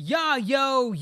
Ya yo,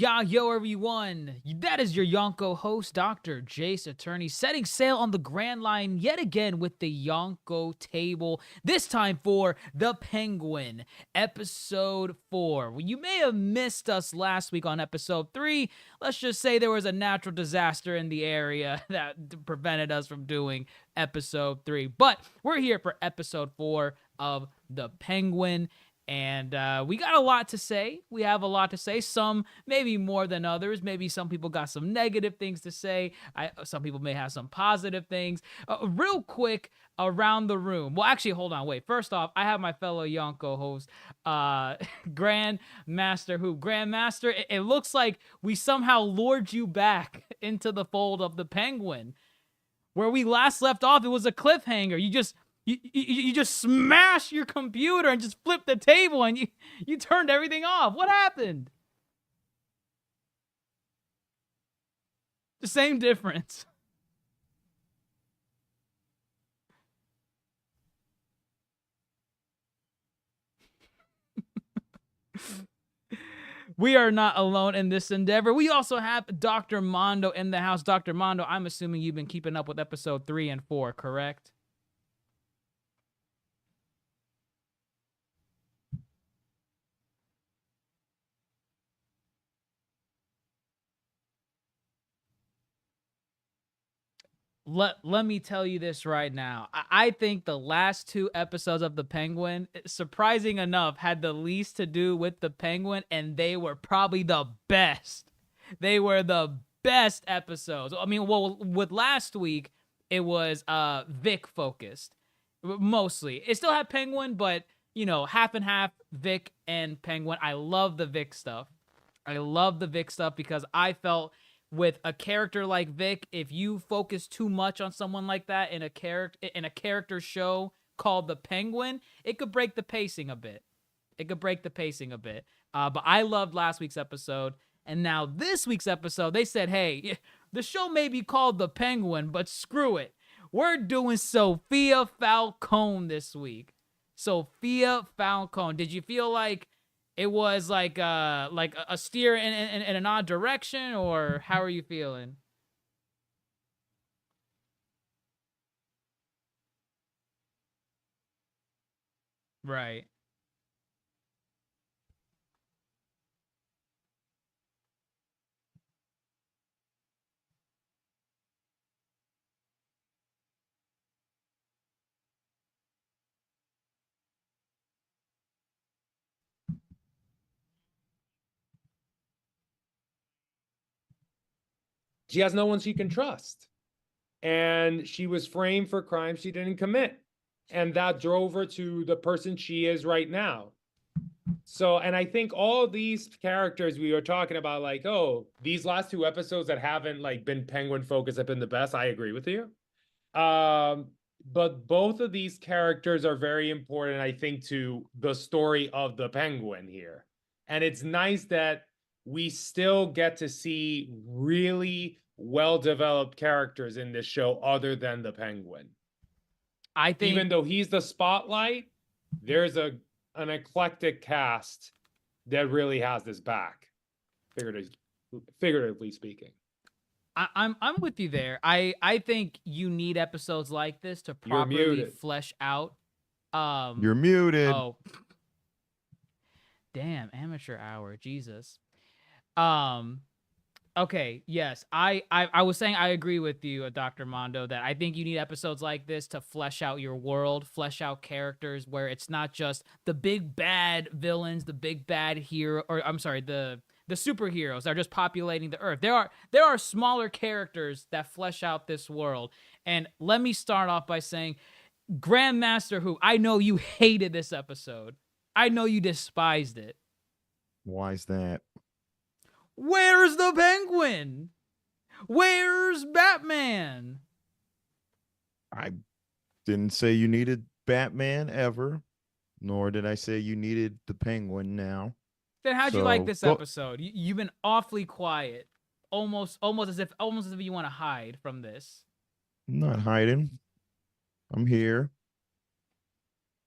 everyone. That is your Yonko host, DrJaceAttorney, setting sail on the Grand Line yet again with the Yonko table, this time for The Penguin, episode 4. Well, you may have missed us last week on episode 3. Let's just say there was a natural disaster in the area that prevented us from doing episode 3. But we're here for episode 4 of The Penguin. And we got a lot to say. We have a lot to say. Some maybe more than others. Maybe some people got some negative things to say. Some people may have some positive things. Real quick, around the room. Well, actually, hold on. Wait. First off, I have my fellow Yonko host, Grandmaster. Grandmaster, it looks like we somehow lured you back into the fold of the Penguin. Where we last left off, it was a cliffhanger. You just smashed your computer and just flipped the table and you turned everything off. What happened? The same difference. We are not alone in this endeavor. We also have Dr. Mondo in the house. Dr. Mondo, I'm assuming you've been keeping up with episode 3 and 4, correct? Let me tell you this right now. I think the last 2 episodes of The Penguin, surprising enough, had the least to do with The Penguin, and they were probably the best. They were the best episodes. I mean, well, with last week, it was Vic focused, mostly. It still had Penguin, but, you know, half and half, Vic and Penguin. I love the Vic stuff. I love the Vic stuff because I felt with a character like Vic, if you focus too much on someone like that in a character show called The Penguin, it could break the pacing a bit. But I loved last week's episode, and now this week's episode, they said, hey, the show may be called The Penguin, but screw it. We're doing Sophia Falcone this week. Sophia Falcone. Did you feel like it was like a steer in an odd direction, or how are you feeling? Right. She has no one she can trust. And she was framed for crimes she didn't commit. And that drove her to the person she is right now. So, and I think all these characters we were talking about, like, oh, these last 2 episodes that haven't like been Penguin focused have been the best. I agree with you. But both of these characters are very important, I think, to the story of the Penguin here. And it's nice that we still get to see really well-developed characters in this show other than the Penguin. I think even though he's the spotlight, there's an eclectic cast that really has this back, figuratively speaking. I'm with you there. I think you need episodes like this to properly flesh out. You're muted. Oh, damn, amateur hour, Jesus. Okay, yes, I was saying I agree with you, Dr. Mondo, that I think you need episodes like this to flesh out your world, flesh out characters where it's not just the big bad villains, the big bad hero, or I'm sorry, the superheroes are just populating the earth. There are smaller characters that flesh out this world. And let me start off by saying, Grandmaster Who, I know you hated this episode. I know you despised it. Why is that? Where's the Penguin? Where's Batman? I didn't say you needed Batman ever, nor did I say you needed the Penguin now. Then how'd you like this episode? You've been awfully quiet, almost as if you want to hide from this. I'm not hiding. I'm here.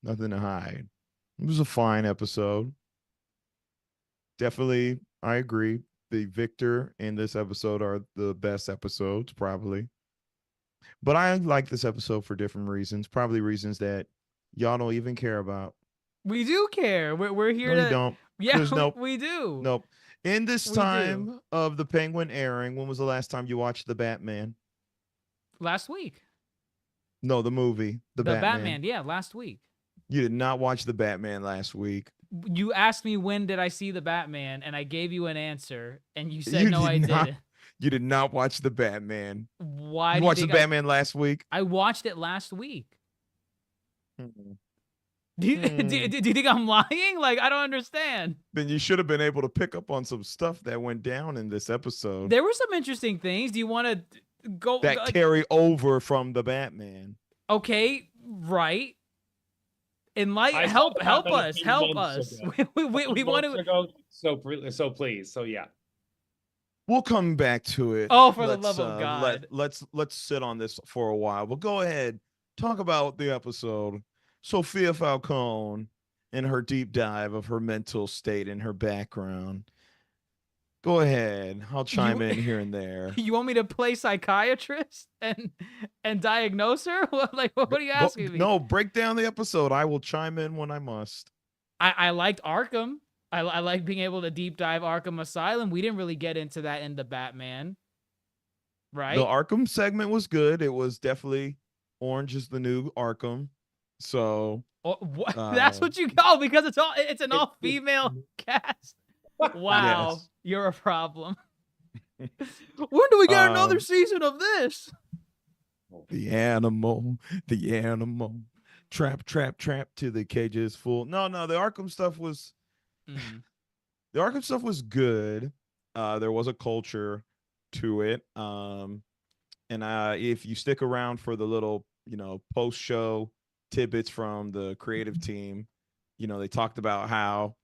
Nothing to hide. It was a fine episode. Definitely I agree. The Victor and this episode are the best episodes, probably. But I like this episode for different reasons, probably reasons that y'all don't even care about. We do care. We're here No, you to. don't. Yeah, There's nope, we do. nope. In this We do. time of the Penguin airing, when was the last time you watched the Batman? Last week. No, the movie, the Batman. Yeah, last week. You did not watch the Batman last week. You asked me when did I see the Batman, and I gave you an answer, and you said You no, I did not- didn't. You did not watch the Batman. Why? You do watched the think Batman last week? I watched it last week. Mm. Do you think I'm lying? Like, I don't understand. Then you should have been able to pick up on some stuff that went down in this episode There were some interesting things. Do you want to go? that carry over from the Batman. Okay, right. I Help saw that us, a few help months us. ago. We want to. So please. So yeah. We'll come back to it. Oh, for the love of God. Let's sit on this for a while. But go ahead, talk about the episode. Sophia Falcone and her deep dive of her mental state and her background. Go ahead. I'll chime in here and there. You want me to play psychiatrist and diagnose her? Like, what are you asking me? No, break down the episode. I will chime in when I must. I liked Arkham. I like being able to deep dive Arkham Asylum. We didn't really get into that in the Batman, right? The Arkham segment was good. It was definitely Orange is the New Arkham. So that's what you call because it's an all female cast. Wow, Yes. You're a problem. When do we get another season of this? The animal, trap to the cages full. No, the Arkham stuff was the Arkham stuff was good. There was a culture to it. And if you stick around for the little, post show tidbits from the creative team, they talked about how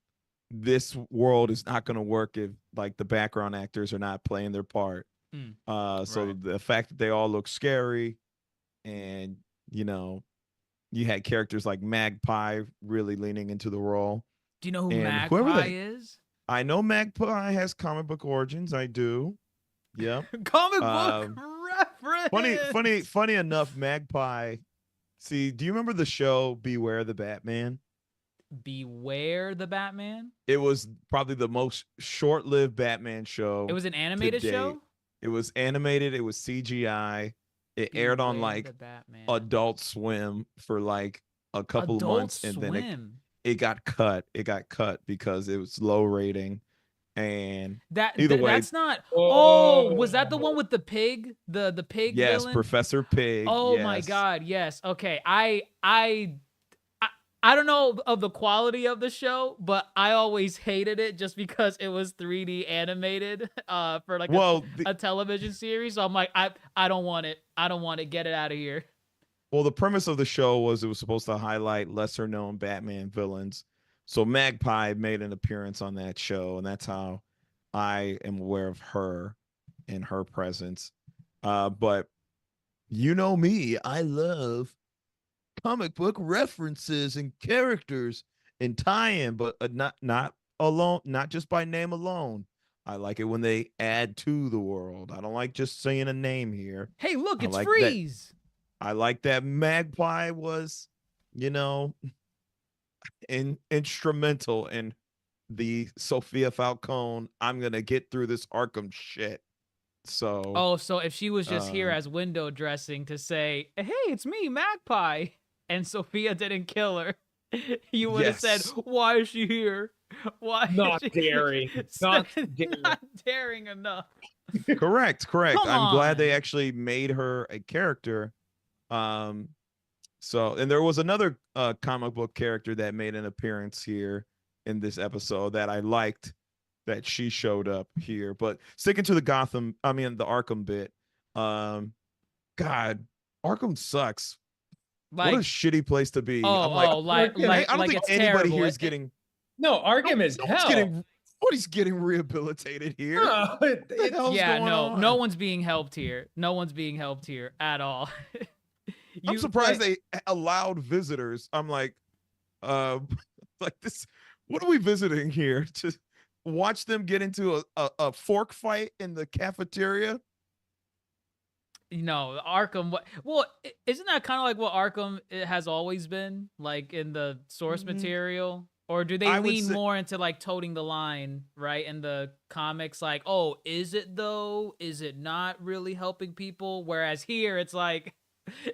this world is not going to work if like the background actors are not playing their part. So Right. the fact that they all look scary and, you had characters like Magpie really leaning into the role. Do you know who And Magpie is? I know Magpie has comic book origins. I do. Yep. Comic book reference. Funny enough, Magpie. See, do you remember the show Beware the Batman? Beware the Batman? It was probably the most short-lived Batman show. It was an animated show? It was animated. It was CGI. It aired on Beware like the Batman. Adult Swim for like a couple Adult months, and then Swim. it got cut. It got cut because it was low rating. And Either way, that's not. Was that the one with the pig? The pig. Yes, villain? Professor Pig. Oh yes. my God! Yes. Okay. I don't know of the quality of the show, but I always hated it just because it was 3D animated for like a television series. So I'm like, I don't want it. I don't want it. Get it out of here. Well, the premise of the show was it was supposed to highlight lesser known Batman villains. So Magpie made an appearance on that show, and that's how I am aware of her and her presence. But you know me, I love comic book references and characters and tie-in, but not alone, not just by name alone. I like it when they add to the world. I don't like just saying a name here. Hey, look, it's like Freeze. I like that Magpie was, instrumental in the Sophia Falcone. I'm gonna get through this Arkham shit. So so if she was just here as window dressing to say, "Hey, it's me, Magpie," and Sophia didn't kill her, you would have said, "Why is she here? Why?" Not daring. Not daring enough. Correct. Come I'm glad they on. actually made her a character. So, and there was another comic book character that made an appearance here in this episode that I liked that she showed up here. But sticking to the Arkham bit, God, Arkham sucks. Like, what a shitty place to be. I don't think it's anybody terrible. here is getting. No, Arkham is hell. Nobody's getting rehabilitated here. What the hell's going on? No one's being helped here. No one's being helped here at all. I'm surprised they allowed visitors. I'm like this. What are we visiting here? watch them get into a fork fight in the cafeteria. You know, Arkham. Well, isn't that kind of like what Arkham it has always been, like in the source material? Or do they I would lean say- more into like toting the line, right? In the comics, like, oh, is it though? Is it not really helping people? Whereas here, it's like,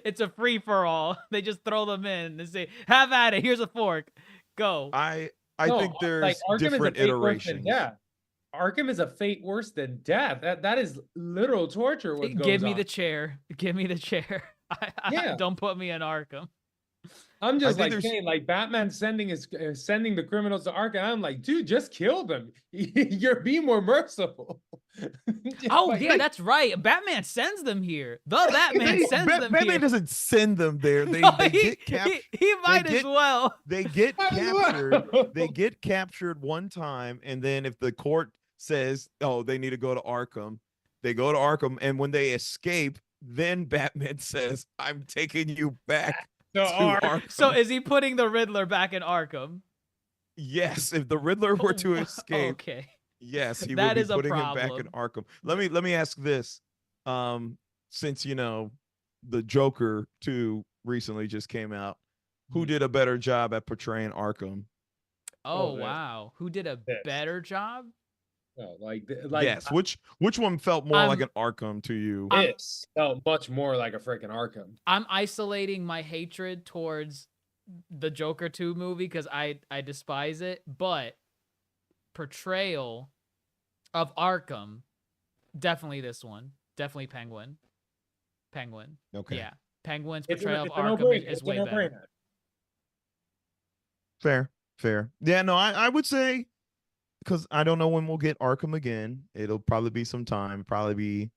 it's a free for all. They just throw them in and say, "Have at it. Here's a fork. Go." I No, think there's Arkham is a different fate worse than iterations. death. Arkham is a fate worse than death. That is literal torture. What goes Give me on. the chair. Give me the chair. Yeah. Don't put me in Arkham. I'm just think like there's- saying, like Batman sending the criminals to Arkham. I'm like, dude, just kill them. You're being more merciful. Oh Like, yeah, that's right. Batman sends them here. The Batman sends them Batman here. doesn't send them there. They No, they he, get captured. he might as get- well. They get Might as captured. well. They get captured one time, and then if the court says, "Oh, they need to go to Arkham," they go to Arkham, and when they escape, then Batman says, "I'm taking you back to Arkham." So is he putting the Riddler back in Arkham? Yes, if the Riddler were to escape, Okay. yes, he That would be is a putting him back in problem. Arkham. Let me ask this. Since you know the Joker 2 recently just came out, who did a better job at portraying Arkham? Oh this. wow. Who did a This. better job? No, Yes, which one felt more like I'm- an Arkham to you? this felt much more like a freaking Arkham. I'm isolating my hatred towards the Joker 2 movie because I despise it, but portrayal of Arkham, definitely this one. Definitely Penguin. Okay. Yeah. Penguin's It's portrayal a of Arkham no-brainer. is It's a way better. no-brainer. Fair. Yeah, no, I would say, because I don't know when we'll get Arkham again. It'll probably be some time. Probably be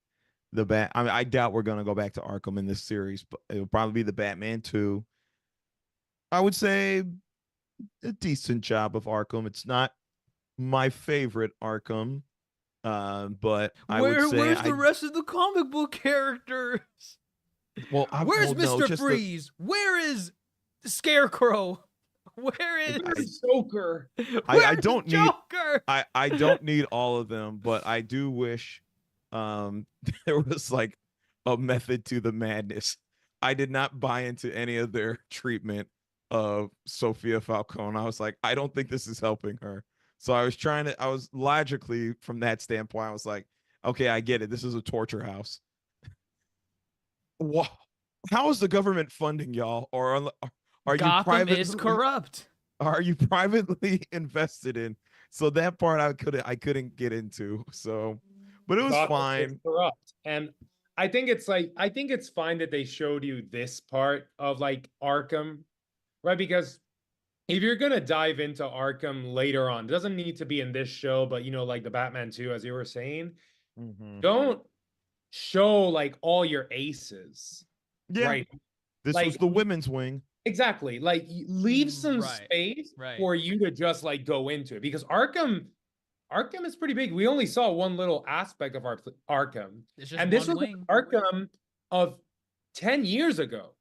the Bat. I mean, I doubt we're gonna go back to Arkham in this series, but it'll probably be the Batman 2. I would say a decent job of Arkham. It's not my favorite Arkham, but I would say Where's the rest of the comic book characters? Where's Mr. Freeze? Where is Scarecrow? Where is Where's Joker? I don't need Joker? I don't need all of them, but I do wish there was like a method to the madness. I did not buy into any of their treatment of Sophia Falcone. I was like, I don't think this is helping her. So I was logically from that standpoint, I was like, okay, I get it. This is a torture house. Wow. How is the government funding y'all? Or are you Gotham is corrupt. Are you privately invested in? So that part I couldn't get into. So, but it was Gotham is fine. corrupt. And I think it's fine that they showed you this part of like Arkham, right? Because if you're gonna dive into Arkham later on, it doesn't need to be in this show, but you know, like the Batman 2, as you were saying, don't show like all your aces. Yeah. Right. This Like- was the women's wing. Exactly. Like leave some Right, space right. for you to just like go into it because Arkham is pretty big. We only saw one little aspect of our Arkham. It's just And this one was wing. Arkham of 10 years ago.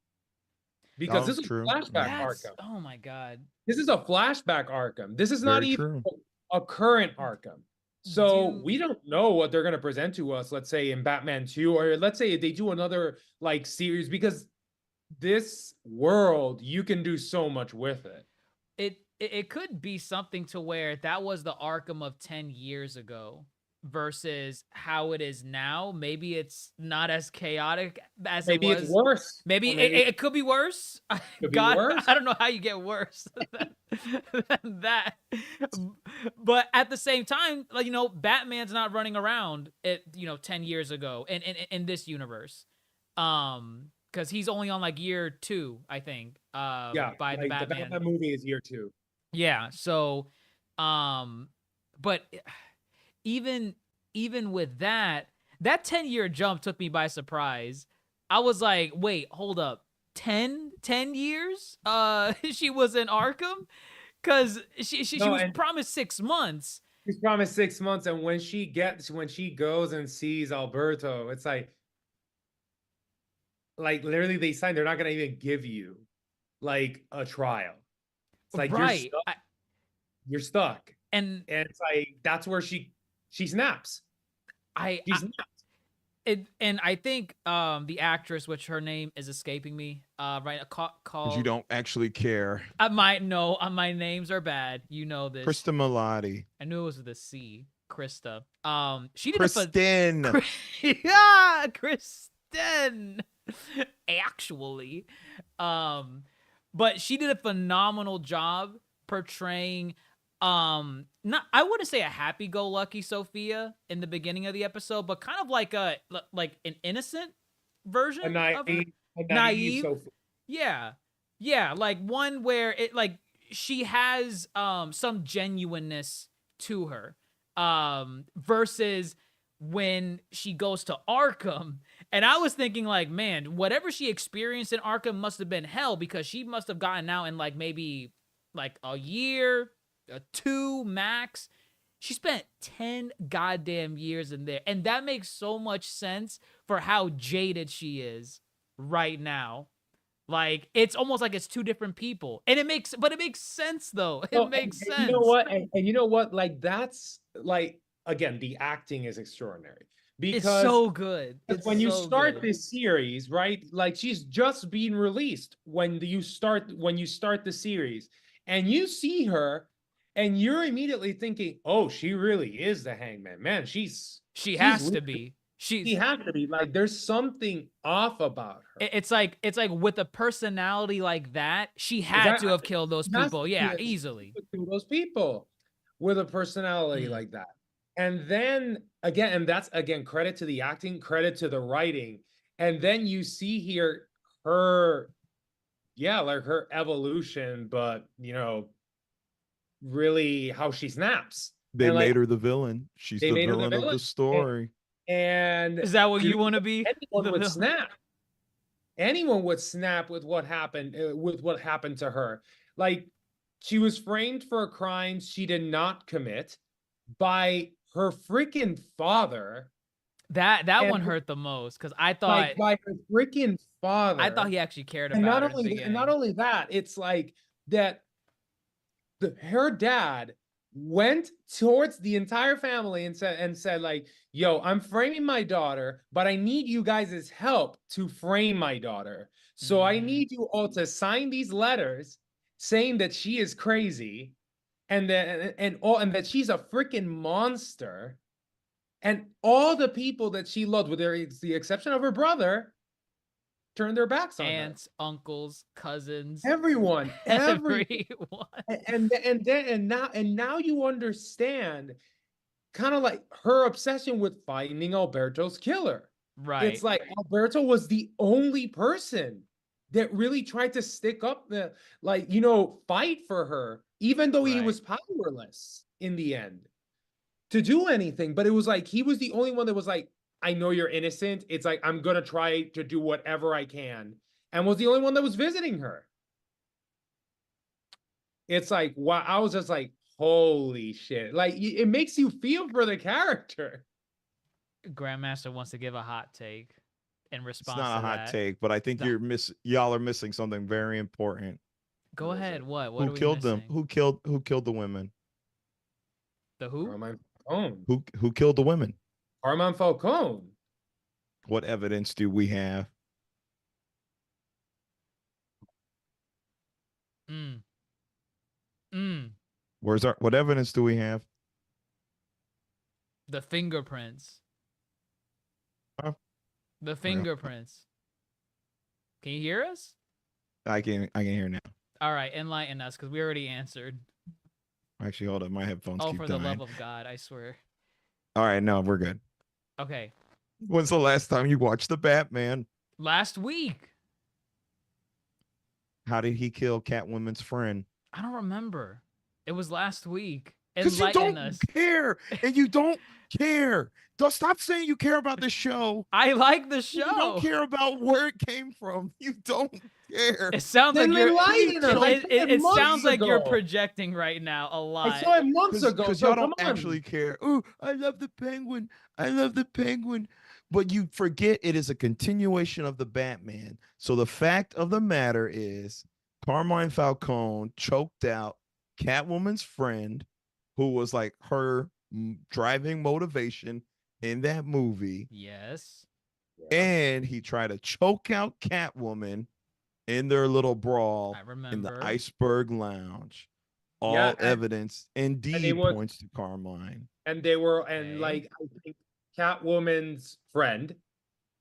Because this is true. flashback That's- Arkham. Oh my god. This is a flashback Arkham. This is not Very even true. a current Arkham. So Dude. we don't know what they're going to present to us, let's say in Batman 2, or let's say they do another like series, because this world, you can do so much with it. It could be something to where that was the Arkham of 10 years ago versus how it is now. Maybe it's not as chaotic as Maybe it was. it's worse. Maybe Or it could be worse. Could be God, worse. I don't know how you get worse than that. But at the same time, like, you know, Batman's not running around 10 years ago in this universe. Because he's only on like year 2, I think. Yeah, by the like, Batman. Batman movie is year 2. Yeah, so but even with that 10-year jump took me by surprise. I was like, wait, hold up. 10 years? She was in Arkham? Cuz she No, was and- promised 6 months. She's promised 6 months, and when she goes and sees Alberto, it's like literally they signed, they're not gonna even give you like a trial. It's like Right. you're stuck. And it's like that's where she snaps. I She snaps. and I think the actress, which her name is escaping me, right, Because called you don't actually care. my names are bad. You know this. Krista Milotti. I knew it was with a C. Krista. She did Kristen. yeah, Kristen. Actually, but she did a phenomenal job portraying not, I wouldn't say a happy-go-lucky Sophia in the beginning of the episode, but kind of like an innocent version of her. Naive. Sophia. Yeah, like one where it like she has some genuineness to her versus when she goes to Arkham. And I was thinking like, man, whatever she experienced in Arkham must have been hell, because she must have gotten out in like maybe like a year, 2 max. She spent 10 goddamn years in there. And that makes so much sense for how jaded she is right now. Like, it's almost like it's 2 different people. And it makes sense though. It makes sense. You know what? And you know what? Like, that's like, again, the acting is extraordinary. Because it's so good. When you start this series, right? Like, she's just being released when you start the series, and you see her, and you're immediately thinking, "Oh, she really is the Hangman." Man, she has to be. She has to be. Like, there's something off about her. It's like with a personality like that, she had to have killed those people. Yeah, easily. Kill those people with a personality like that. And then again, and that's again, credit to the acting, credit to the writing. And then you see here her, like her evolution, but really how she snaps. They made her the villain. She's the villain of the story. And is that what you want to be? Anyone would snap. Anyone would snap with what happened to her. Like, she was framed for a crime she did not commit by her freaking father. That one hurt the most, because I thought, like, by her freaking father. I thought he actually cared about her. And not only that, it's like that her dad went towards the entire family and said like, "Yo, I'm framing my daughter, but I need you guys' help to frame my daughter. So I need you all to sign these letters saying that she is crazy, and that she's a freaking monster, and all the people that she loved, with the exception of her brother, turned their backs on her. Aunts, uncles, cousins, everyone. And now you understand kind of like her obsession with finding Alberto's killer. Right. It's like Alberto was the only person that really tried to stick up fight for her, even though he was powerless in the end to do anything. But it was like he was the only one that was like, "I know you're innocent. It's like, I'm gonna try to do whatever I can," and was the only one that was visiting her. It's like, wow, I was just like, holy shit. Like, it makes you feel for the character. Grandmaster wants to give a hot take in response to that. It's not a hot take, but I think y'all are missing something very important. Go ahead. What Who killed them? Who killed the women? The who? Carmine Falcone. Who killed the women? Carmine Falcone. What evidence do we have? What evidence do we have? The fingerprints. Huh? The fingerprints. Can you hear us? I can hear now. All right, enlighten us, because we already answered. Actually, hold up, my headphones keep for dying. the love of God, I swear. All right, no, we're good. Okay. When's the last time you watched the Batman? Last week. How did he kill Catwoman's friend? I don't remember. It was last week. Because you don't care, and you don't care. Don't stop saying you care about the show. I like the show. You don't care about where it came from. You don't care. It sounds like you're lying. It sounds like you're projecting right now a lot. I saw it months ago. Because y'all don't actually care. Oh, I love the Penguin. I love the Penguin. But you forget it is a continuation of the Batman. So the fact of the matter is, Carmine Falcone choked out Catwoman's friend, who was like her driving motivation in that movie. Yes. And he tried to choke out Catwoman in their little brawl I in the remember. Iceberg Lounge. All Yeah, evidence they indeed were- points to Carmine. And they were, Okay. like, I think Catwoman's friend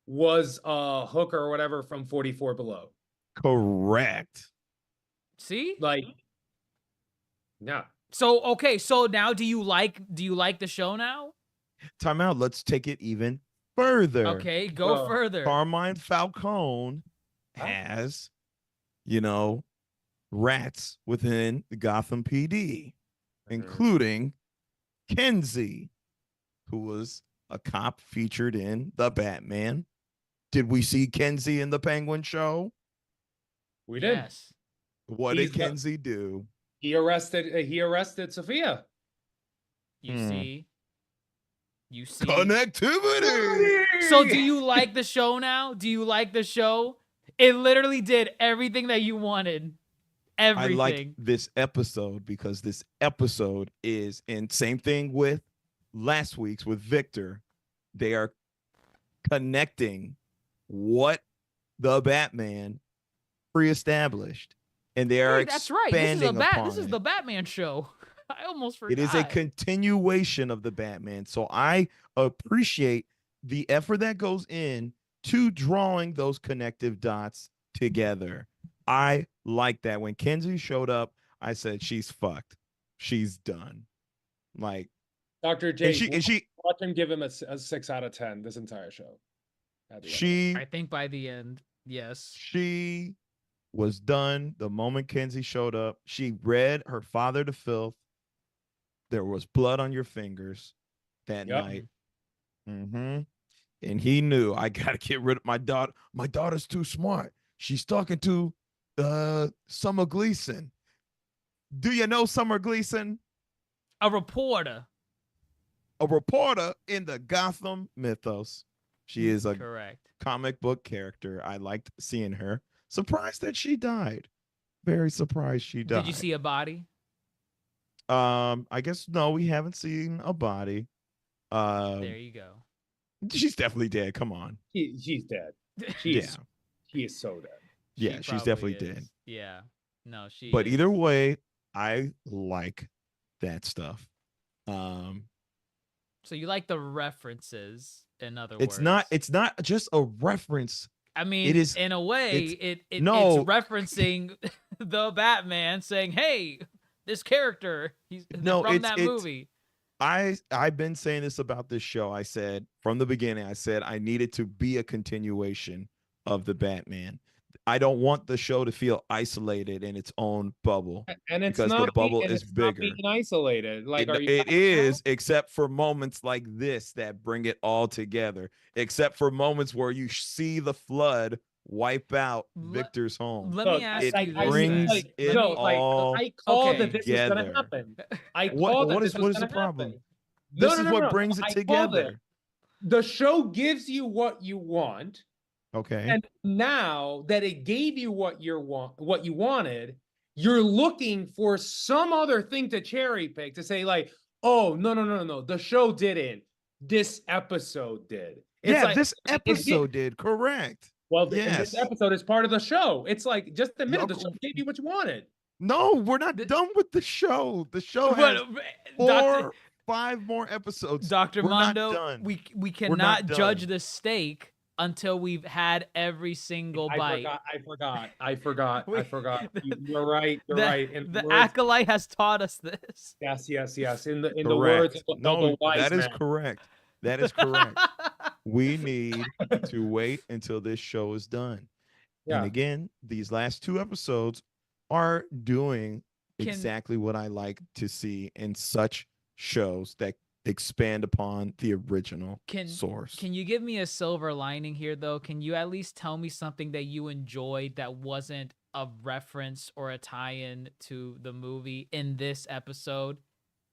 was a hooker or whatever from 44 Below. Correct. See? Like, yeah. So okay, so now do you like the show now? Time out. Let's take it even further. Okay, go Oh. further. Carmine Falcone has, rats within the Gotham PD, including Kenzie, who was a cop featured in The Batman. Did we see Kenzie in the Penguin show? We did. Yes. What He's did the- Kenzie do? He arrested Sophia. You see? You see? Connectivity. So do you like the show now? Do you like the show? It literally did everything that you wanted. Everything. I like this episode because this episode is, and same thing with last week's with Victor. They are connecting what the Batman pre-established, and they are Wait, that's right. This is expanding upon This is it. the Batman show. I almost forgot. It is a continuation of the Batman. So I appreciate the effort that goes in to drawing those connective dots together. I like that. When Kenzie showed up, I said, she's fucked. She's done. Like, Dr. J, and she watch him give him a 6 out of 10 this entire show. At the end. I think by the end, yes. She was done the moment Kenzie showed up. She read her father to filth. There was blood on your fingers that Yep. night. And he knew, I gotta get rid of my daughter. My daughter's too smart. She's talking to Summer Gleason. Do you know Summer Gleason? A reporter. A reporter in the Gotham mythos. She is a Correct. comic book character. I liked seeing her. Surprised that she died. Very surprised she died. Did you see a body? I guess no, we haven't seen a body. There you go. She's definitely dead. Come on. She's dead. She is so dead. Yeah, she's definitely dead. Yeah. No, she But is. either way, I like that stuff. So you like the references, in other It's words. it's not just a reference. I mean, it is- in a way, it's it's referencing the Batman saying, "Hey, this character, he's from that movie." I've been saying this about this show. I said from the beginning, I said I needed to be a continuation of the Batman. I don't want the show to feel isolated in its own bubble. And it's because not the bubble and is it's not bigger. being isolated. Like, are you It is, except for moments like this that bring it all together. Except for moments where you see the flood wipe out Victor's home. Let Look, me ask it you this. brings then. it Let me- all I called okay. that this was going to together. happen. I What- called that what this is- was what is gonna the problem? happen. This is what No. brings it I called together. The show gives you what you want, Okay. and now that it gave you what you wanted, you're looking for some other thing to cherry pick to say like, oh no, the show didn't. This episode did. It's like, this episode did. Correct. Well, and Yes. this episode is part of the show. It's like just a minute. The Yo, show gave you what you wanted. No, we're not done with the show. The show has But, 5 more episodes. Dr. We're not Mondo, done. we not cannot judge done. the steak until we've had every single bite. I forgot. You're right. You're right. In The words, acolyte has taught us this. yes. In the Correct. words of No, the wise that is man. correct. That is correct. We need to wait until this show is done. Yeah. And again, these last 2 episodes are doing Can- exactly what I like to see in such shows that expand upon the original source. Can you give me a silver lining here, though? Can you at least tell me something that you enjoyed that wasn't a reference or a tie-in to the movie in this episode?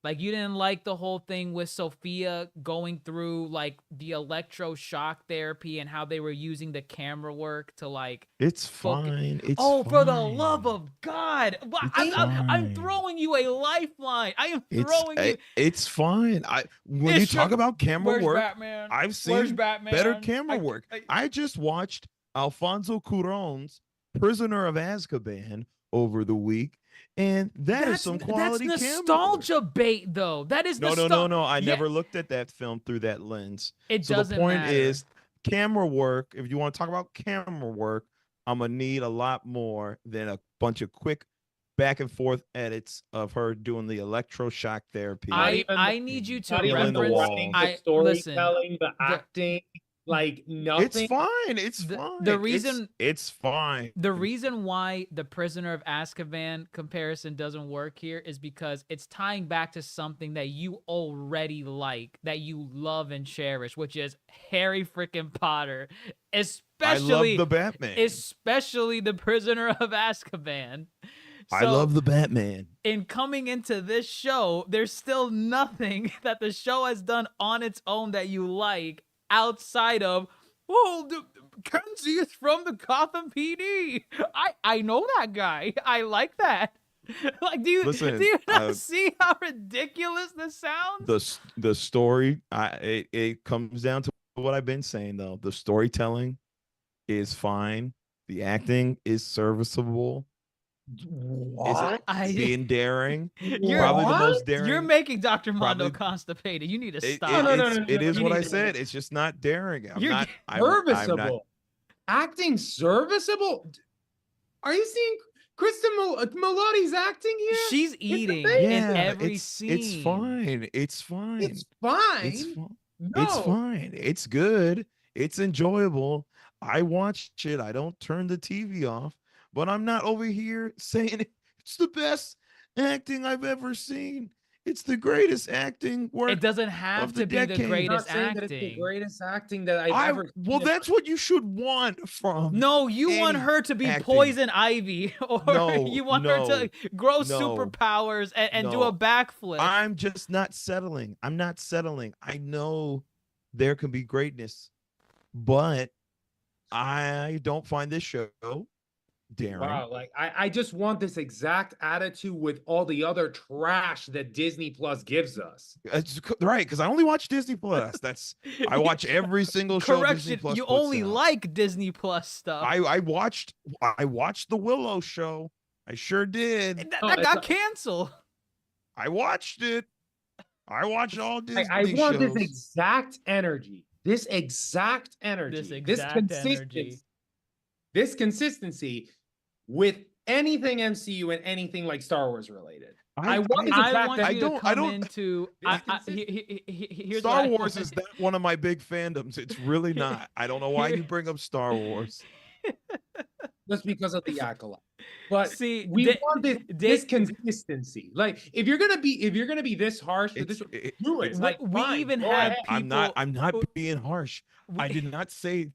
Like, you didn't like the whole thing with Sophia going through like the electroshock therapy and how they were using the camera work to like It's focus. fine. It's Oh, fine. for the love of God! It's I'm fine. throwing you a lifeline. I am throwing you. It's fine. When you It's talk your- about camera Where's work, Batman? I've Where's seen Batman? better camera work. I just watched Alfonso Cuarón's Prisoner of Azkaban over the week, and that's some quality That's camera nostalgia work. bait, though. That is No. I Yeah. never looked at that film through that lens. It So doesn't the point matter. is, camera work. If you want to talk about camera work, I'm gonna need a lot more than a bunch of quick back and forth edits of her doing the electroshock therapy. I need you to Not even the reference. writing, I the listen. storytelling, the acting, like nothing. It's fine. It's fine. The reason it's fine. The reason why the Prisoner of Azkaban comparison doesn't work here is because it's tying back to something that you already like, that you love and cherish, which is Harry freaking Potter, especially I love the Batman. especially the Prisoner of Azkaban. I So, love the Batman. in coming into this show, there's still nothing that the show has done on its own that you like outside of, Kenzie is from the Gotham PD. I know that guy. I like that. Like, do you not see how ridiculous this sounds? The story, it comes down to what I've been saying though. The storytelling is fine. The acting is serviceable. What? Being daring. You're, Probably the most daring. You're making Dr. Mondo probably- constipated. You need to stop. It is You what I need to- said. It's just not daring. I'm You're not Serviceable. Acting serviceable. Are you seeing Kristen Milotti's acting here? She's eating thing. in Yeah, every scene. It's fine. It's fine. It's fine. It's fine. No. It's fine. It's good. It's enjoyable. I watch it. I don't turn the TV off, but I'm not over here saying it's the best acting I've ever seen. It's the greatest acting work. It doesn't have of to the be the decade. I'm not greatest saying that it's the acting. greatest acting that I've ever Well, seen. that's what you should want from. No, you want any her to be acting. Poison Ivy, or No, you want her to grow superpowers and do a backflip. I'm just not settling. I'm not settling. I know there can be greatness, but I don't find this show daring. Wow, like I just want this exact attitude with all the other trash that Disney Plus gives us. It's right, because I only watch Disney Plus. I watch every single show Disney Correction, Plus you puts only out. like Disney Plus stuff. I watched the Willow show. I sure did. That got canceled. I watched it. I watched all Disney I want shows. this exact energy. This exact energy. This consistency with anything MCU and anything like Star Wars related. I want this exact want you energy. to come into. Here's Star Wars is not one of my big fandoms. It's really not. I don't know why you bring up Star Wars. Just because of the acolyte. But See, we want this consistency. Like if you're gonna be this harsh with this, do it. Like we fine, even go had ahead. I'm not being harsh. I did not say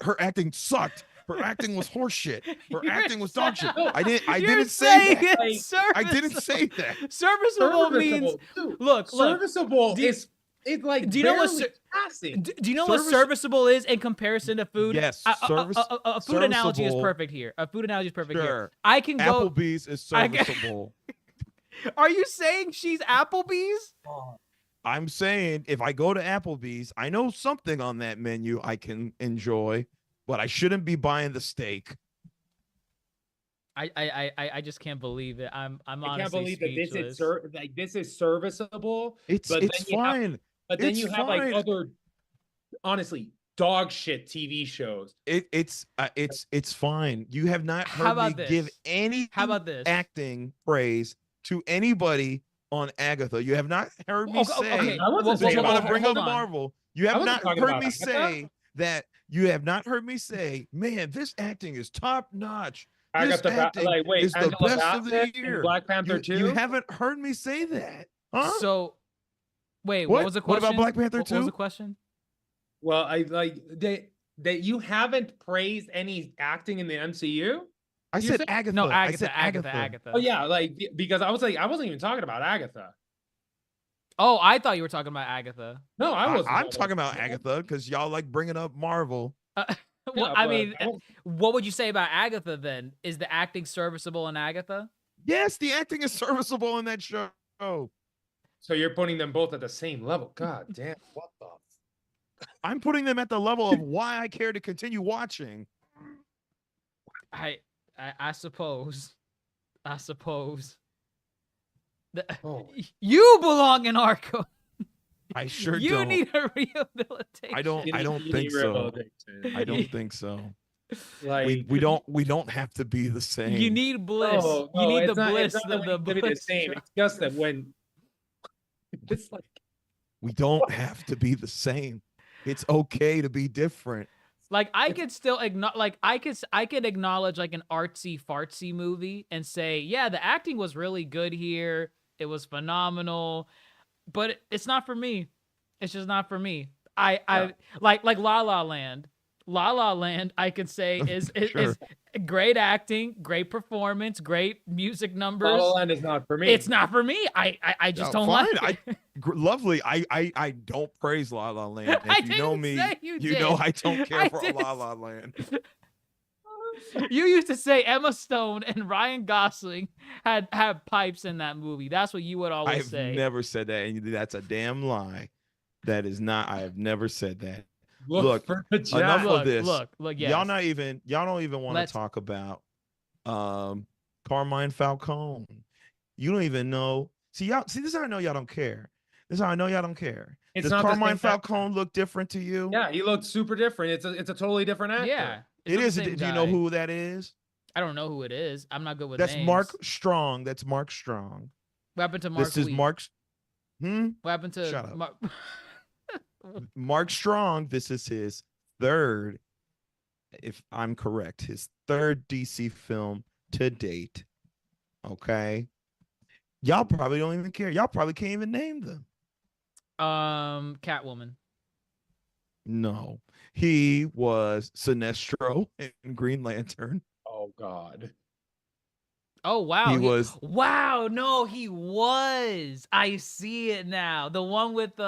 her acting sucked. Her acting was horseshit. Her acting was dog shit. I didn't say that. I didn't say that. Serviceable means look. Serviceable is it's like do you know what passing. do you know what serviceable is in comparison to food? Yes, a food analogy is perfect here. A food analogy is perfect here. I can go. Applebee's is serviceable. Are you saying she's Applebee's? I'm saying if I go to Applebee's, I know something on that menu I can enjoy, but I shouldn't be buying the steak. I just can't believe it. I'm honestly I can't believe speechless. that this is serviceable. It's fine. But then It's you have fine. like other, honestly, dog shit TV shows. It's fine. You have not heard me give any acting praise to anybody on Agatha. You have not heard me say. Okay. I want to bring up hold on. Marvel. You have not heard me say that. You have not heard me say, man, this acting is top notch. This acting is the best of the year. Black Panther 2? You haven't heard me say that. Huh? So, wait, what was the question? What about Black Panther 2? What was the question? Well, I like that you haven't praised any acting in the MCU. I said Agatha. No, I said Agatha. Oh yeah, like because I was like I wasn't even talking about Agatha. Oh, I thought you were talking about Agatha. No, I wasn't. I'm talking about Agatha because y'all like bringing up Marvel. Well, Yeah, I but mean, I don't- what would you say about Agatha then? Is the acting serviceable in Agatha? Yes, the acting is serviceable in that show. So you're putting them both at the same level. God damn, what the? I'm putting them at the level of why I care to continue watching. I suppose. I suppose. Oh. You belong in Arkham. I sure You don't. need a rehabilitation. I don't think so. I don't think so. Like We don't have to be the same. You need bliss. No, you need it's the not, bliss. It's not that we need to be the same. It's just that when it's like We don't have to be the same. It's okay to be different. Like I could still acknowledge, I could acknowledge like an artsy fartsy movie and say, yeah, the acting was really good here. It was phenomenal, but it's not for me. It's just not for me. I like La La Land. La La Land, I could say is great acting, great performance, great music numbers. La La Land is not for me. It's not for me. I just don't fine. like it. Lovely. I don't praise La La Land. If you know me, you know I don't care for La La Land. You used to say Emma Stone and Ryan Gosling had pipes in that movie. That's what you would always say. I've never said that, and that's a damn lie. That is not. I have never said that. Look, enough of this. Look. Yes. Y'all don't even want to talk about Carmine Falcone. You don't even know. See, this is how I know y'all don't care. This is how I know y'all don't care. Does Carmine Falcone look different to you? Yeah, he looks super different. It's a totally different actor. Yeah. It is. Do you know who that is? I don't know who it is. I'm not good with That's names. Mark Strong. That's Mark Strong. What happened to Mark? This is Mark. What happened to Shut up. Mark Strong, this is his third, if I'm correct, his third DC film to date. Okay. Y'all probably don't even care. Y'all probably can't even name them. Catwoman. No. He was Sinestro in Green Lantern. Oh God. Oh wow. He was. Wow, no, he was. I see it now. The one with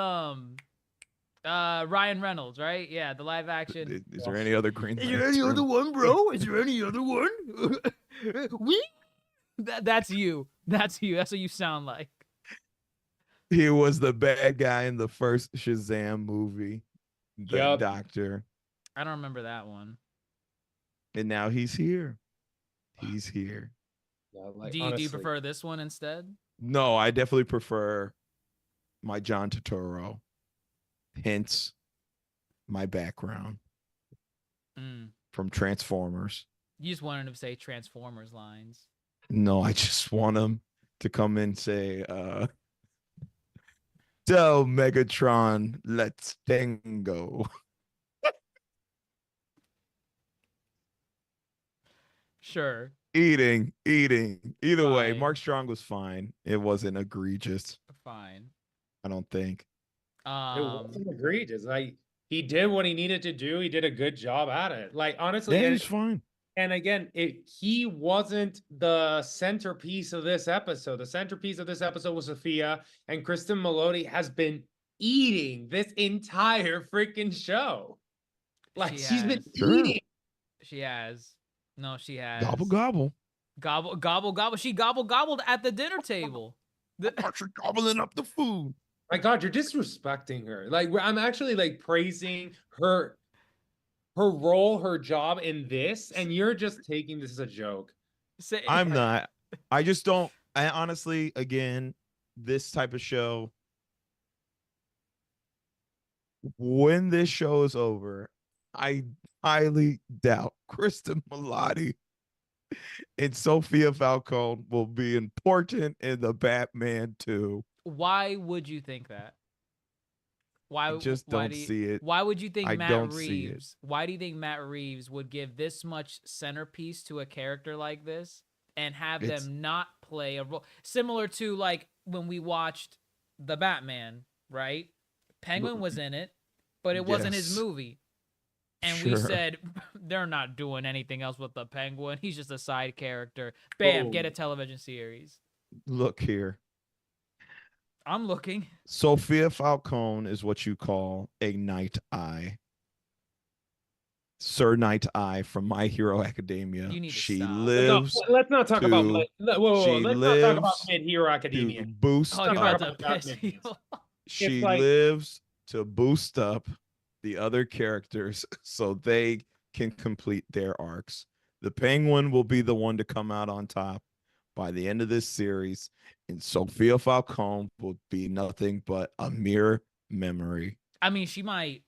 Ryan Reynolds, right? Yeah, the live action. Is there any other Green Lantern? Is there any other one, bro? Is there any other one? That's you. That's you. That's what you sound like. He was the bad guy in the first Shazam movie. The Doctor. I don't remember that one. And now he's here. He's here. Yeah, like, do you prefer this one instead? No, I definitely prefer my John Turturro. Hence my background from Transformers. You just wanted him to say Transformers lines. No, I just want him to come and say, "Tell Megatron, let's tango." Sure. Eating. Either way, Fine. Mark Strong was fine. It wasn't egregious. Fine. I don't think. It wasn't egregious. Like he did what he needed to do. He did a good job at it. Like honestly, Yeah, he's fine. And again, he wasn't the centerpiece of this episode. The centerpiece of this episode was Sophia, and Kristen Melody has been eating this entire freaking show. Like she's been eating. She has. No, she has. Gobble gobble. Gobble gobble gobble. She gobbled at the dinner table. She's gobbling up the food. My God, you're disrespecting her. Like I'm actually like praising her role, her job in this, and you're just taking this as a joke. I'm not. I just don't. I honestly, again, this type of show, when this show is over, I highly doubt Kristen Milotti and Sophia Falcone will be important in the Batman 2. Why would you think that? Why? I just don't see it. Why would you think I Matt don't see it. Reeves? Why do you think Matt Reeves would give this much centerpiece to a character like this and have them not play a role similar to like when we watched the Batman, right? Penguin was in it, but it wasn't his movie. And we said, they're not doing anything else with the Penguin. He's just a side character. Bam, get a television series. Look here. I'm looking. Sophia Falcone is what you call a Night Eye. Sir Night Eye from My Hero Academia. You need to She stop. No, lives let's not talk about to whoa, she let's not talk about lives Mid-Hero to Academia. boost Oh, you're Let's about talk to about piss that me Mid-Hero. off. she like- lives to boost up the other characters so they can complete their arcs. The Penguin will be the one to come out on top by the end of this series, and Sophia Falcone will be nothing but a mere memory. I mean, she might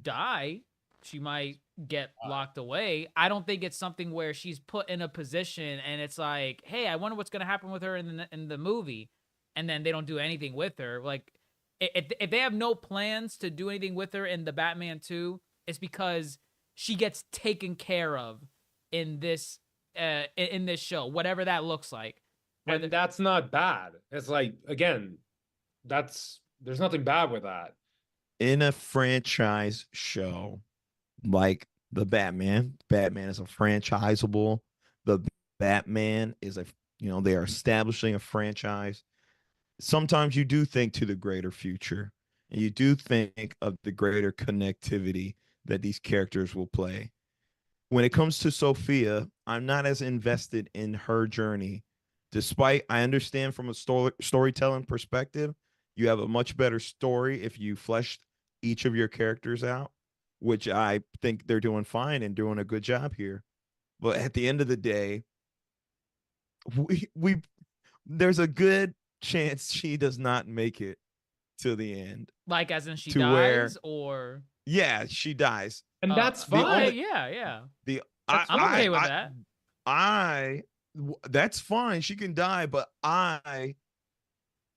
die. She might get locked away. I don't think it's something where she's put in a position and it's like, hey, I wonder what's gonna happen with her in the movie, and then they don't do anything with her. Like, if they have no plans to do anything with her in the Batman 2, it's because she gets taken care of in this show, whatever that looks like. And that's not bad. It's like, again, there's nothing bad with that. In a franchise show like the Batman is a franchisable. The Batman is they are establishing a franchise. Sometimes you do think to the greater future, and you do think of the greater connectivity that these characters will play. When it comes to Sophia, I'm not as invested in her journey. Despite I understand from a storytelling perspective, you have a much better story if you fleshed each of your characters out, which I think they're doing fine and doing a good job here. But at the end of the day, we there's a good chance she does not make it to the end. Like, as in she To dies, where- or Yeah, she dies. And that's the fine. only- yeah. I'm okay with that. That's fine. She can die, but I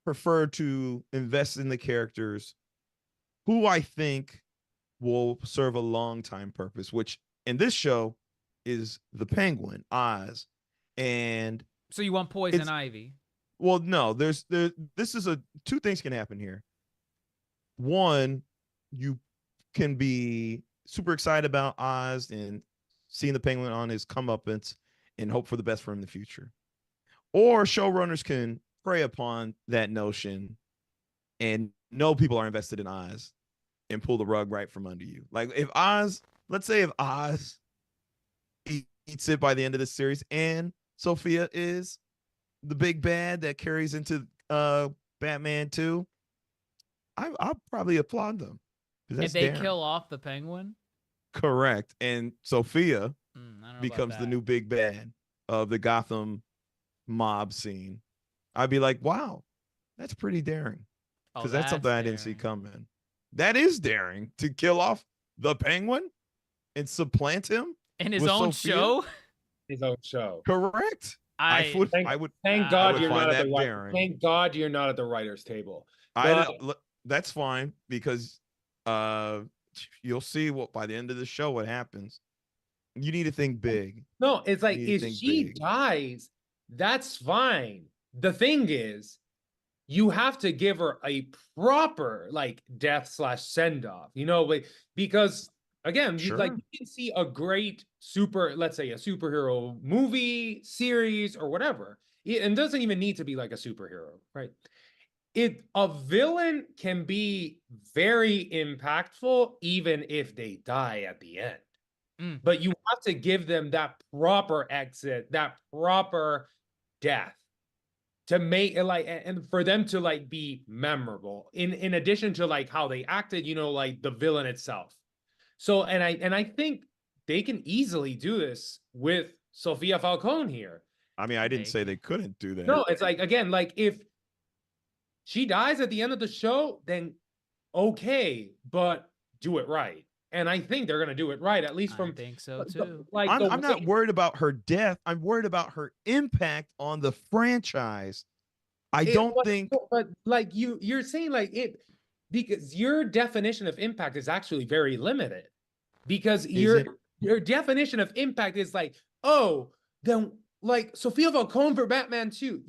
prefer to invest in the characters who I think will serve a long time purpose, which in this show is the Penguin, Oz. And So you want Poison It's- Ivy? well, no, this is two things can happen here. One, you can be super excited about Oz and seeing the Penguin on his comeuppance and hope for the best for him in the future. Or showrunners can prey upon that notion and know people are invested in Oz and pull the rug right from under you. Like, if Oz, let's say if Oz eats it by the end of this series and Sophia is the big bad that carries into Batman 2, I'll probably applaud them. If they kill off the Penguin, Correct. And Sophia I don't know becomes about the that. new big bad of the Gotham mob scene. I'd be like, wow, that's pretty daring. Oh, Because that's something I didn't see daring. coming. That is daring, to kill off the Penguin and supplant him In his with own Sophia? show. His own show. Correct. I would Thank I God would you're find not at that the daring. Thank God you're not at the writer's table. That's fine, because you'll see what by the end of the show what happens. You need to think big. No, it's like, You need to if think she big. dies, that's fine. The thing is, you have to give her a proper like death/send off, because again, Sure. you can see a great let's say a superhero movie, series, or whatever. It doesn't even need to be like a superhero, right? A villain can be very impactful even if they die at the end. But you have to give them that proper exit, that proper death, to make it and for them to be memorable, in addition to how they acted, like the villain itself. So and I think they can easily do this with Sophia Falcone here. I mean, I didn't say they couldn't do that. No, it's again, if she dies at the end of the show, then okay, but do it right. And I think they're gonna do it right, at least from I think so too. I'm not worried about her death. I'm worried about her impact on the franchise. But you're saying it, because your definition of impact is actually very limited. Because your definition of impact is then Sophia Falcone for Batman 2.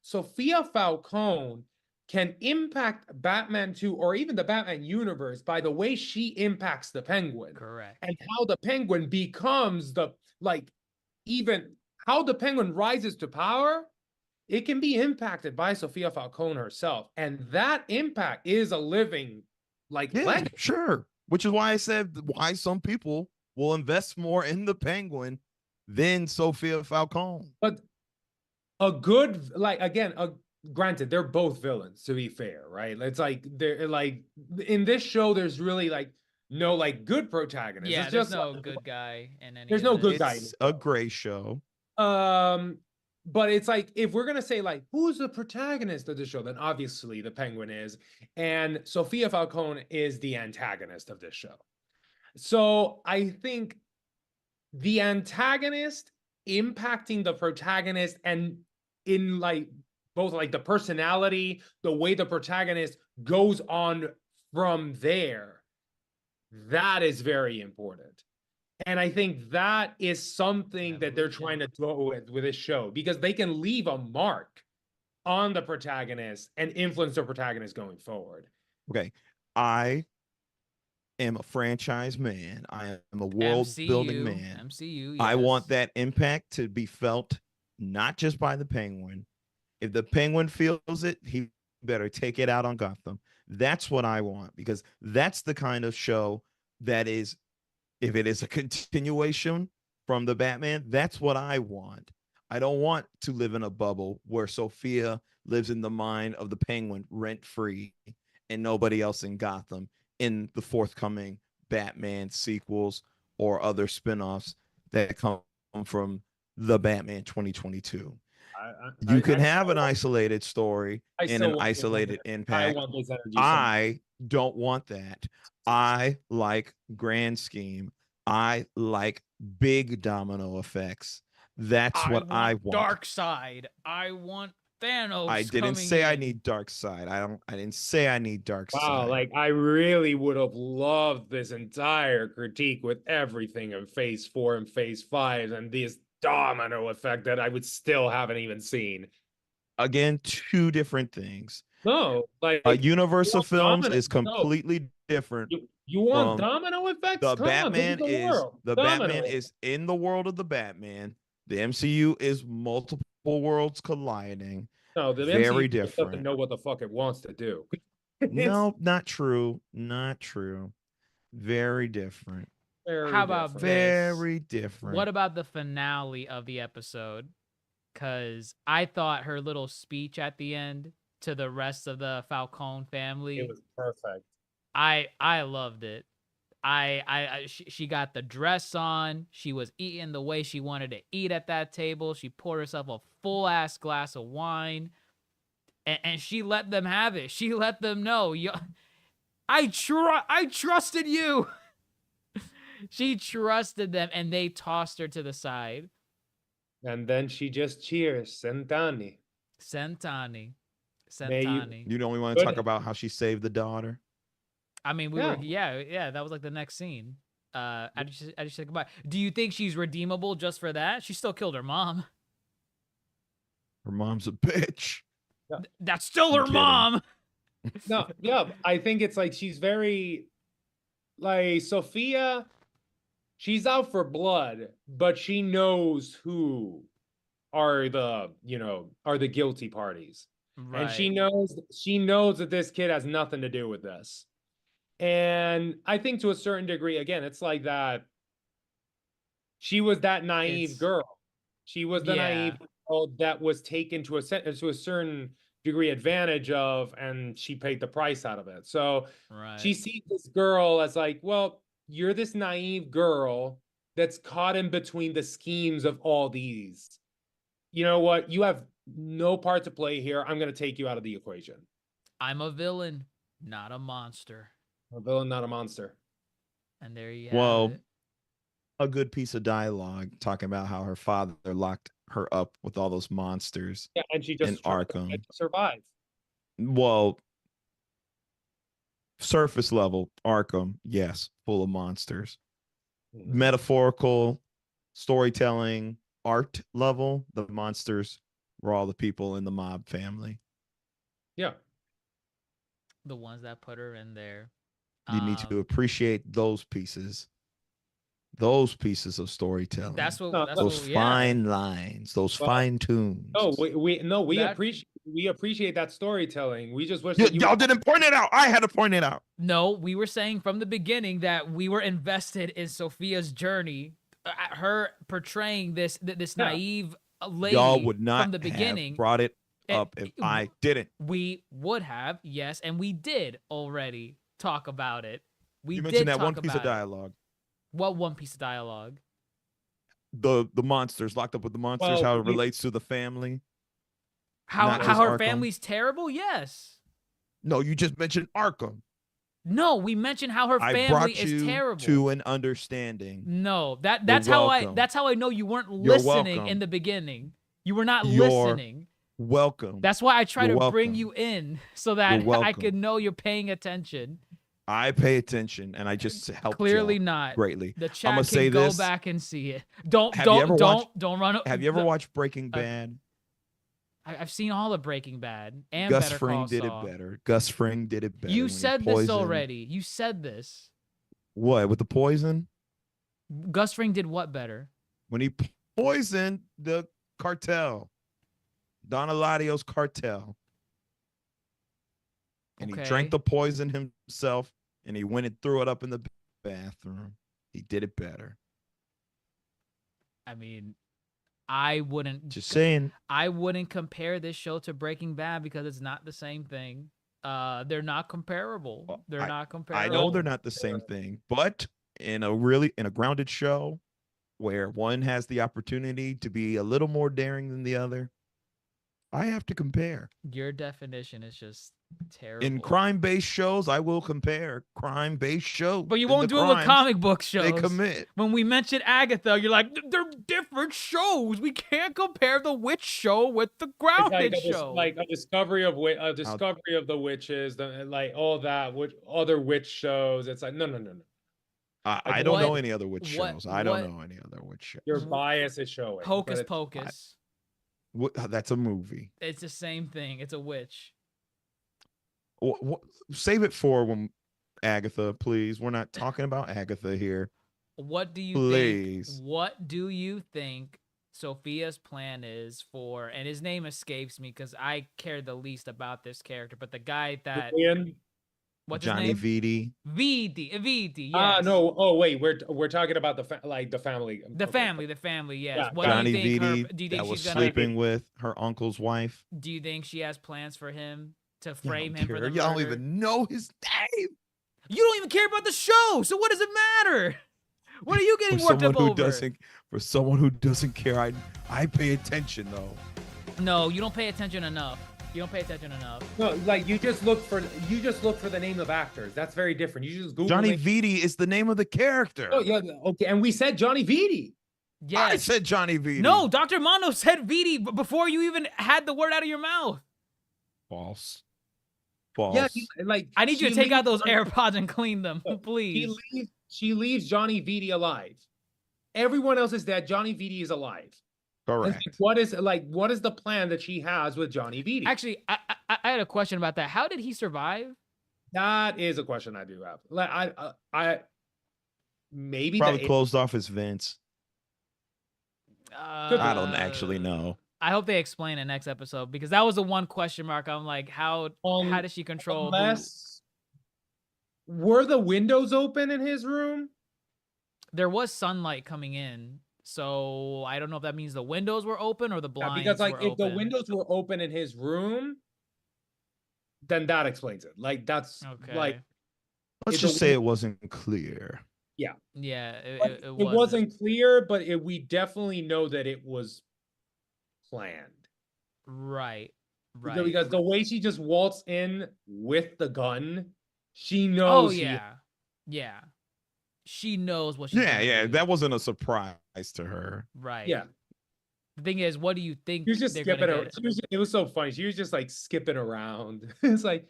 Sophia Falcone can impact Batman 2 or even the Batman universe by the way she impacts the Penguin. Correct. And how the Penguin becomes even how the Penguin rises to power it can be impacted by Sophia Falcone herself. And that impact is a living, like, Yeah, legacy. sure. Which is why I said why some people will invest more in the Penguin than Sophia Falcone. But a good, like, again, granted, they're both villains, to be fair, right? It's like, they're like, in this show, there's really like no like good protagonist. Yeah, It's there's just no like, good guy in any there's of no this. good guy in It's the a show. gray show. But it's like, if we're gonna say like who's the protagonist of the show, then obviously the Penguin is, and Sophia Falcone is the antagonist of this show. So I think the antagonist impacting the protagonist, and in like both like the personality, the way the protagonist goes on from there, that is very important. And I think that is something that they're trying to go with this show, because they can leave a mark on the protagonist and influence the protagonist going forward. Okay. I am a franchise man. I am a world building man. MCU, yes. I want that impact to be felt not just by the Penguin. If the Penguin feels it, he better take it out on Gotham. That's what I want, because that's the kind of show that is, if it is a continuation from the Batman, that's what I want. I don't want to live in a bubble where Sophia lives in the mind of the Penguin rent free and nobody else in Gotham in the forthcoming Batman sequels or other spinoffs that come from the Batman 2022. You can have an isolated story and an isolated impact. I don't want that. I like grand scheme. I like big domino effects. That's what I want. Dark side. I want Thanos. I didn't say I need dark side. I didn't say I need dark side. Wow, like I really would have loved this entire critique with everything in phase 4 and phase 5 and this domino effect that I would still haven't even seen. Again, two different things. No, like Universal Films is completely different. You want domino effects? The Batman is in the world of the Batman. The MCU is multiple worlds colliding. No, the very MCU different. Doesn't know what the fuck it wants to do. No, not true. Not true. Very different. How about this? Very different. What about the finale of the episode? Because I thought her little speech at the end to the rest of the Falcone family, it was perfect. I loved it. She got the dress on. She was eating the way she wanted to eat at that table. She poured herself a full ass glass of wine, and she let them have it. She let them know, I trusted you. She trusted them, and they tossed her to the side. And then she just cheers, Sentani. You don't want to talk about how she saved the daughter? I mean, that was like the next scene. I just said goodbye. Do you think she's redeemable just for that? She still killed her mom. Her mom's a bitch. That's still her mom. No, yeah, I think it's like she's very, like, Sophia, she's out for blood, but she knows who are the guilty parties. Right. And she knows that this kid has nothing to do with this. And I think to a certain degree, again, it's like that. She was that naive girl. She was the naive girl that was taken to a certain degree advantage of, and she paid the price out of it. So she sees this girl as like, well, you're this naive girl that's caught in between the schemes of all these. You know what? You have no part to play here. I'm going to take you out of the equation. I'm a villain, not a monster. A villain, not a monster. And there you have it. A good piece of dialogue talking about how her father locked her up with all those monsters. Yeah, and she just in Arkham to survive. Well, surface level Arkham, yes, full of monsters. Mm-hmm. Metaphorical storytelling, art level, the monsters were all the people in the mob family. Yeah. The ones that put her in there. You need to appreciate those pieces. Those pieces of storytelling. That's what. No, That's those what. Yeah. fine lines, those Well, fine tunes. No, we That- appreciate that storytelling. We just wish Y- that you y'all didn't point it out. I had to point it out. No, we were saying from the beginning that we were invested in Sophia's journey, her portraying this Yeah. naive lady Y'all would not from the beginning. have brought it And up if I didn't. We would have, yes, and we did already talk about it. We You did mentioned that talk one piece of about it. dialogue. What one piece of dialogue? The monsters locked up with the monsters. Well, how it we- relates to the family. How Not how just her Arkham. family's terrible? Yes. No, you just mentioned Arkham. No, we mentioned how her I family brought is you terrible. to an understanding. No, that's how I know you weren't listening welcome. in the beginning. You were not You're listening. Welcome. That's why I try You're to bring welcome. you in so that You're I welcome. could know you're paying attention. I pay attention, and I just helped Clearly y'all not. greatly. The I'ma chat can say go this. back and see it. Don't Have you ever watched- don't run. Have you ever the- watched Breaking Bad? I've seen all of Breaking Bad and Gus Better Fring Call did Saul. it better. Gus Fring did it better. You when he said this poisoned- already. You said this. What, with the poison? Gus Fring did what better? When he poisoned the cartel, Don Eladio's cartel. And he Okay. drank the poison himself, and he went and threw it up in the bathroom. He did it better. I mean, I wouldn't Just saying. I wouldn't compare this show to Breaking Bad because it's not the same thing. They're not comparable. Well, They're not I comparable. know they're not the same thing, but in a grounded show where one has the opportunity to be a little more daring than the other, I have to compare. Your definition is just terrible. In crime-based shows, I will compare crime-based shows. But you and won't the do it with crimes comic book shows. they commit. When we mentioned Agatha, you're like, they're different shows. We can't compare the witch show with the It's grounded like show. like a discovery of the witches, like all that, other witch shows. It's like no. I don't know what- any other witch what- shows. I don't what- know any other witch shows. Your bias is showing. Hocus but Pocus. That's a movie. It's the same thing. It's a witch. Save it for when Agatha, please. We're not talking about Agatha here. What do you Please. think? What do you think Sophia's plan is for? And his name escapes me because I care the least about this character. But the guy that Julian? what's Johnny his name? Viti. Viti. Yes. No. Oh wait, we're talking about the family. The Okay. family. Yes. Yeah, What Johnny do you think? Viti Do you think that was she's gonna? sleeping with her uncle's wife. Do you think she has plans for him to Y'all frame don't him for care. the Y'all don't murder? even know his name. You don't even care about the show, so what does it matter? What are you getting worked up over? For someone who doesn't care, I pay attention though. No, you don't pay attention enough. You don't pay attention enough. No, like you just look for the name of actors. That's very different. You just Google Johnny Viti is the name of the character. Oh yeah, okay. And we said Johnny Viti. Yes. I said Johnny Viti. No, Dr. Mono said Viti before you even had the word out of your mouth. False. False. Yeah, like I need you to she take out leaves- those AirPods and clean them, He please. leaves Johnny Viti alive. Everyone else is dead. Johnny Viti is alive. And Correct. what is the plan that she has with Johnny Viti? Actually, I had a question about that. How did he survive? That is a question I do have. Like I maybe Probably the closed off his vents. I don't Uh, actually know. I hope they explain it next episode because that was the one question mark. I'm like, how does she control? who- unless were the windows open in his room? There was sunlight coming in, so I don't know if that means the windows were open or the Yeah, blinds because like were if the open. windows were open in his room, then that explains it. Like that's Okay. like Let's If the just say it wasn't clear. Yeah, but it it wasn't clear, but we definitely know that it was planned. right. Because the way she just waltzed in with the gun, she Oh knows. yeah. She knows what she's Yeah, gonna yeah. do. That wasn't a surprise to her. right. Yeah. The thing is, what do you think She was just they're skipping gonna around. get? It was so funny. She was just like skipping around. It's like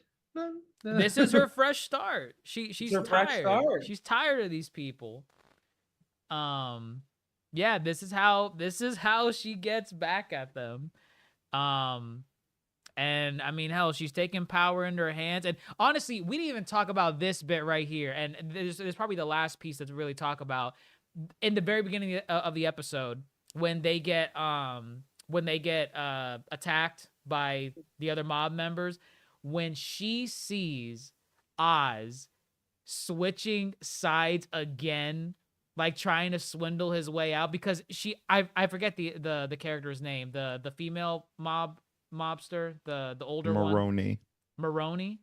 This is her fresh start. She's her fresh tired. start. She's tired of these people. Yeah, this is how she gets back at them. And I mean, hell, she's taking power into her hands. And honestly, we didn't even talk about this bit right here. And there's probably the last piece to really talk about. in the very beginning of the episode when they get attacked by the other mob members, when she sees Oz switching sides again, like trying to swindle his way out, because I forget the character's name, the female mobster, the older one. Maroney.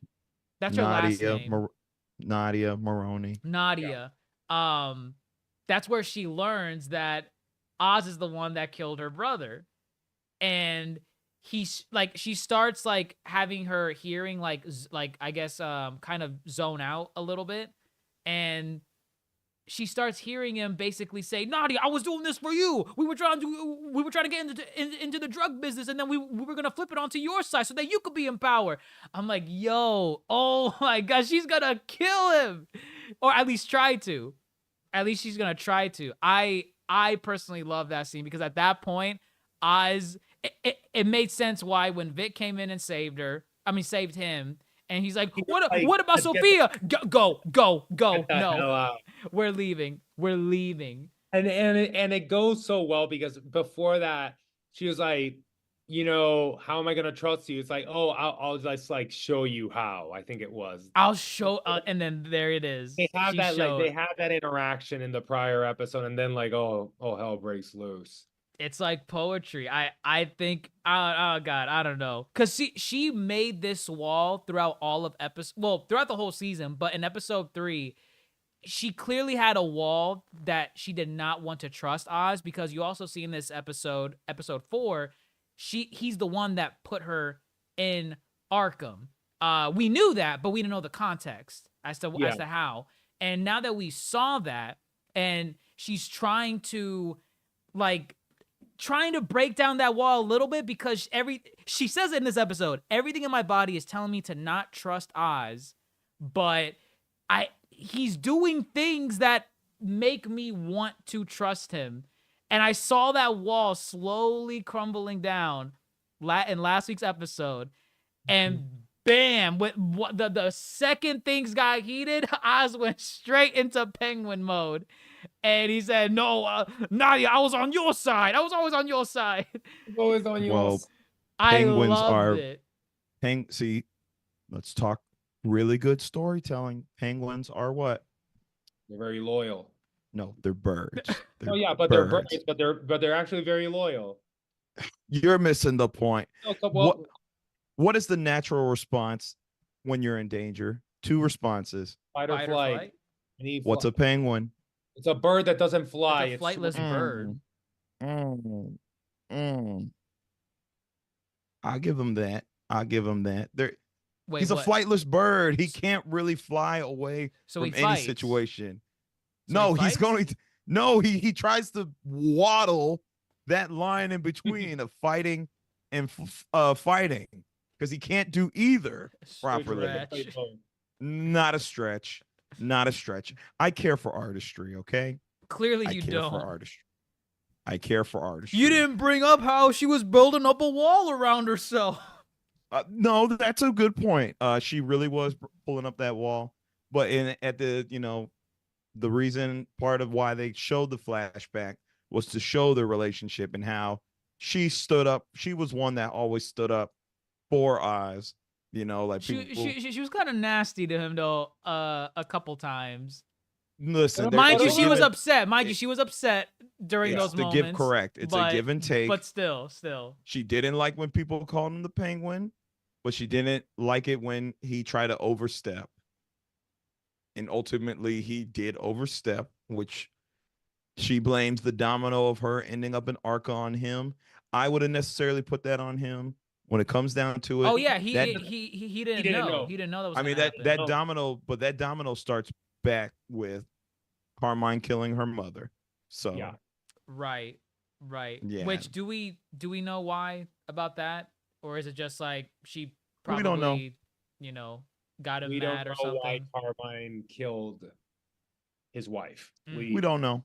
That's her last name. Nadia Maroney. Nadia. Yeah. That's where she learns that Oz is the one that killed her brother. And he's like, she starts like having her hearing like I guess kind of zone out a little bit, and she starts hearing him basically say, Nadia, I was doing this for you. We were trying to get into the drug business, and then we were gonna flip it onto your side so that you could be in power. I'm like, yo, oh my gosh, she's gonna kill him, or at least try to. At least she's gonna try to. I personally love that scene, because at that point, Oz, it made sense why when Vic came in and saved him, and he's like, what about Sophia? Go. No, we're leaving. And it goes so well, because before that, she was like, you know, how am I gonna trust you? It's like, oh, I'll just like show you how. I think it was. I'll show, and then there it is. They have that interaction in the prior episode, and then like, oh, hell breaks loose. It's like poetry. I think, oh God, I don't know, because she made this wall throughout all of throughout the whole season, but in episode 3, she clearly had a wall that she did not want to trust Oz, because you also see in this episode 4, he's the one that put her in Arkham. We knew that, but we didn't know the context as to how. And now that we saw that, and she's trying to break down that wall a little bit, because she says it in this episode, everything in my body is telling me to not trust Oz, but he's doing things that make me want to trust him. And I saw that wall slowly crumbling down in last week's episode, and bam, the second things got heated, Oz went straight into Penguin mode. And he said, no, Nadia, I was on your side. I was always on your side. Always on yours. I loved it. See, let's talk really good storytelling. Penguins are what? They're very loyal. No, they're birds. Oh yeah, but they're birds, but they're actually very loyal. You're missing the point. No, what is the natural response when you're in danger? 2 responses. Fight or flight. What's a penguin? It's a bird that doesn't fly. It's a flightless bird. I'll give him that. Wait, he's a flightless bird. He can't really fly away from any situation. So he tries to waddle that line in between of fighting and fighting, because he can't do either properly. Not a stretch. I care for artistry, okay? Clearly you don't. I care for artistry. You didn't bring up how she was building up a wall around herself. No, that's a good point. She really was pulling up that wall. But the reason, part of why they showed the flashback was to show the relationship and how she stood up. She was one that always stood up for Oz. You know, like she was kind of nasty to him though, a couple times. Listen, mind you, she was upset. She was upset during those moments. It's a give and take. But still, she didn't like when people called him the Penguin, but she didn't like it when he tried to overstep. And ultimately, he did overstep, which she blames the domino of her ending up in Arkham on him. I wouldn't necessarily put that on him. When it comes down to it, oh yeah, he didn't know. He didn't know that was. I mean that domino starts back with Carmine killing her mother. So yeah, right. Yeah. Which do we know why about that, or is it just like she probably we don't know. Got him we mad or something? Why Carmine killed his wife? We don't know.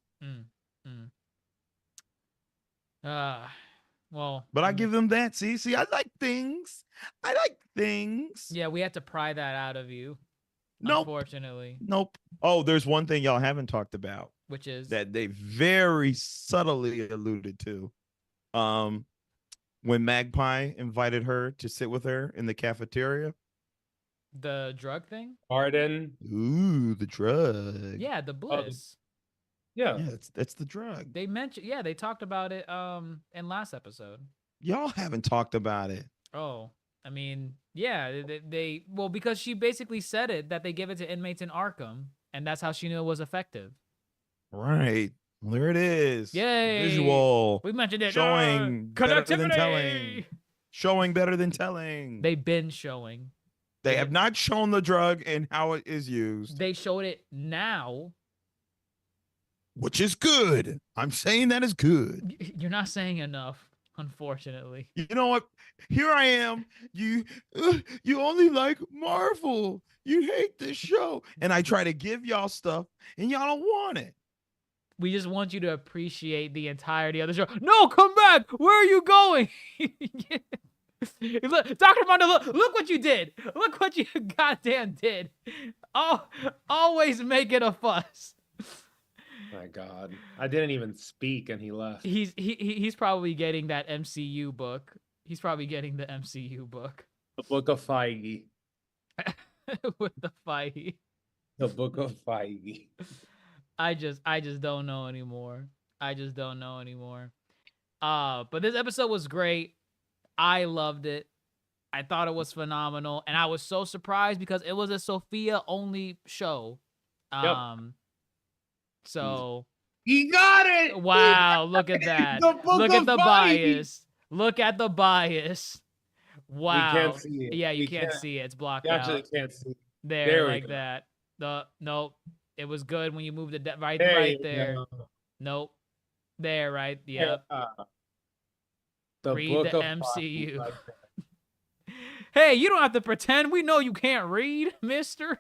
Well, but I give them that. See, I like things. Yeah, we had to pry that out of you. Nope. Unfortunately. Nope. Oh, there's one thing y'all haven't talked about. which is that they very subtly alluded to. When Magpie invited her to sit with her in the cafeteria. the drug thing. Arden. Ooh, the drug. Yeah, the bliss. Yeah. Yeah, that's the drug. They mentioned, yeah, they talked about it in last episode. Y'all haven't talked about it. Oh, I mean, yeah, well, because she basically said it that they give it to inmates in Arkham, and that's how she knew it was effective. Right. Well, there it is. Yay. Visual. We mentioned it. Showing better than Connectivity. telling. Showing better than telling. They've been showing. They have not shown the drug and how it is used. They showed it now. Which is good. I'm saying that is good. You're not saying enough, unfortunately. You know what? Here I am. You only like Marvel. You hate this show. And I try to give y'all stuff and y'all don't want it. We just want you to appreciate the entirety of the show. No, come back. Where are you going? Look, Dr. Mondo, look what you did. Look what you goddamn did. Oh, always making a fuss. My God, I didn't even speak and he left. He's probably getting that MCU book. He's probably getting the MCU book. The Book of Feige. With the Feige. The Book of Feige. I just don't know anymore. I just don't know anymore. But this episode was great. I loved it. I thought it was phenomenal, and I was so surprised because it was a Sophia only show. So he got it. Wow, look at that. Look at the bias. Look at the bias. Wow. We can't see it. Yeah, you can't see it. It's blocked out. Actually can't see it. There like that. Nope. It was good when you moved it right there. Nope. There, right. Yep. Read the MCU. Like hey, you don't have to pretend. We know you can't read, mister.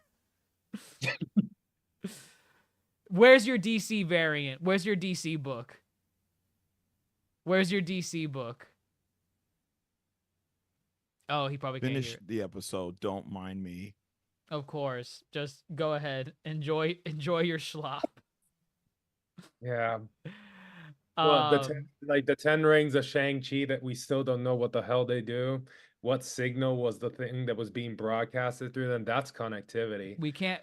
Where's your DC variant? Where's your DC book? Where's your DC book? Oh, he probably Finish can't hear it. the episode. Don't mind me. Of course. Just go ahead. Enjoy your schlop. Yeah. Well, the 10 rings of Shang-Chi that we still don't know what the hell they do. What signal was the thing that was being broadcasted through them? That's connectivity. We can't,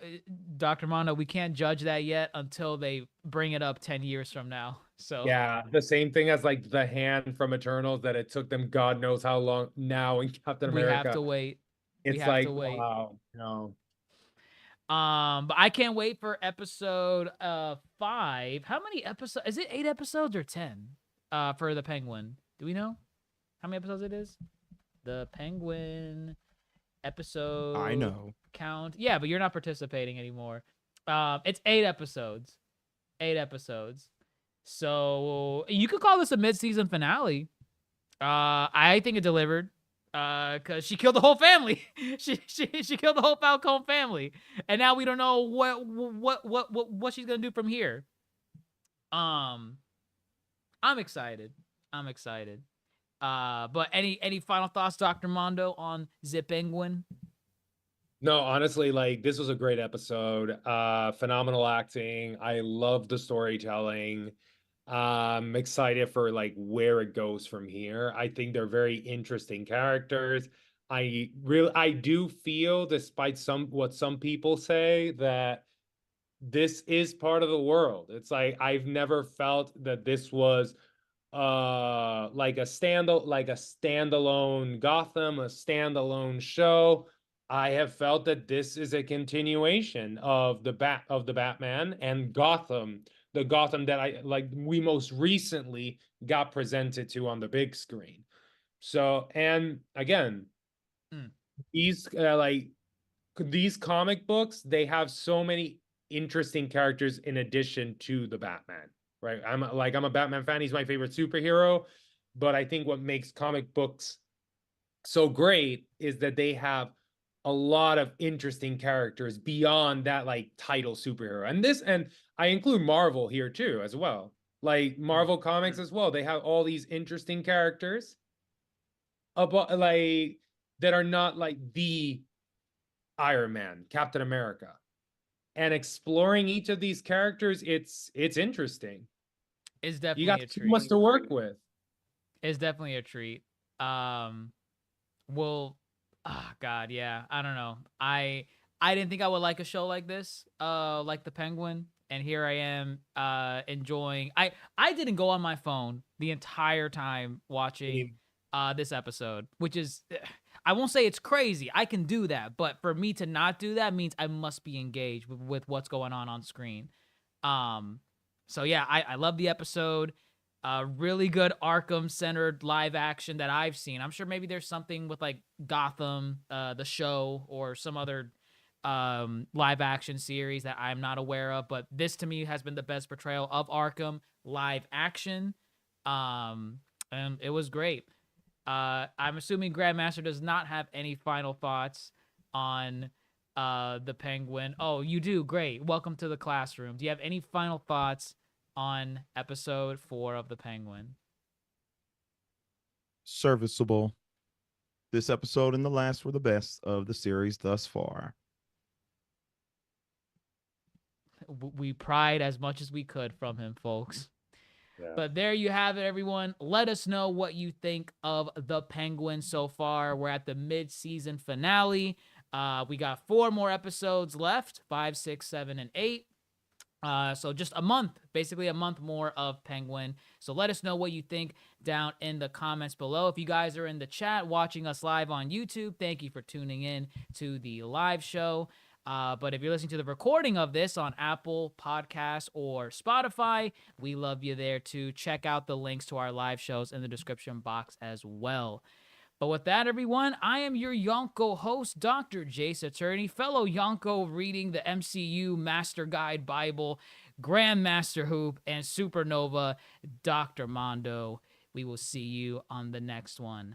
Dr. Mondo, we can't judge that yet until they bring it up 10 years from now. So yeah, the same thing as like the hand from Eternals that it took them God knows how long now in Captain America. We have to wait. It's like, wow, no. But I can't wait for episode 5. How many episodes? Is it 8 episodes or 10? For the Penguin. Do we know how many episodes it is? The Penguin episode I know. count. Yeah, but you're not participating anymore. It's 8 episodes. 8 episodes. So you could call this a mid-season finale. I think it delivered. Cause she killed the whole family. she killed the whole Falcone family, and now we don't know what she's gonna do from here. I'm excited. But any final thoughts, Dr. Mondo, on the Penguin? No, honestly, like this was a great episode. Phenomenal acting. I love the storytelling. I'm excited for like where it goes from here. I think they're very interesting characters. I do feel, despite what some people say, that this is part of the world. It's like I've never felt that this was like a standalone Gotham, a standalone show. I have felt that this is a continuation of the Batman and Gotham, the Gotham that we most recently got presented to on the big screen. So, and again, these comic books, they have so many interesting characters in addition to the Batman, right? I'm a Batman fan. He's my favorite superhero, but I think what makes comic books so great is that they have a lot of interesting characters beyond that like title superhero. And I include Marvel here too as well. Like Marvel Comics as well. They have all these interesting characters about like that are not like the Iron Man, Captain America. and exploring each of these characters, it's interesting. It's You definitely got a too treat. much to work with. It's definitely a treat. Well, God, yeah. I don't know. I didn't think I would like a show like this, like The Penguin, and here I am, enjoying. I didn't go on my phone the entire time watching this episode, which is, I won't say it's crazy. I can do that, but for me to not do that means I must be engaged with what's going on screen. So yeah, I love the episode. Really good Arkham-centered live action that I've seen. I'm sure maybe there's something with like Gotham, the show, or some other live action series that I'm not aware of. But this to me has been the best portrayal of Arkham live action, and it was great. I'm assuming Grandmaster does not have any final thoughts on the Penguin. Oh, you do? Great. Welcome to the classroom. Do you have any final thoughts on episode 4 of the Penguin? Serviceable. This episode and the last were the best of the series thus far. We pried as much as we could from him, folks. Yeah. But there you have it, everyone. Let us know what you think of the Penguin so far. We're at the mid-season finale. We got 4 more episodes left, 5, 6, 7, and 8. So just a month, basically a month more of Penguin. So let us know what you think down in the comments below. If you guys are in the chat watching us live on YouTube, thank you for tuning in to the live show. But if you're listening to the recording of this on Apple Podcasts or Spotify, we love you there too. Check out the links to our live shows in the description box as well. But with that, everyone, I am your Yonko host, Dr. DrJaceAttorney, fellow Yonko reading the MCU Master Guide Bible, Grandmaster Hoop, and Supernova, Dr. Mondo. We will see you on the next one.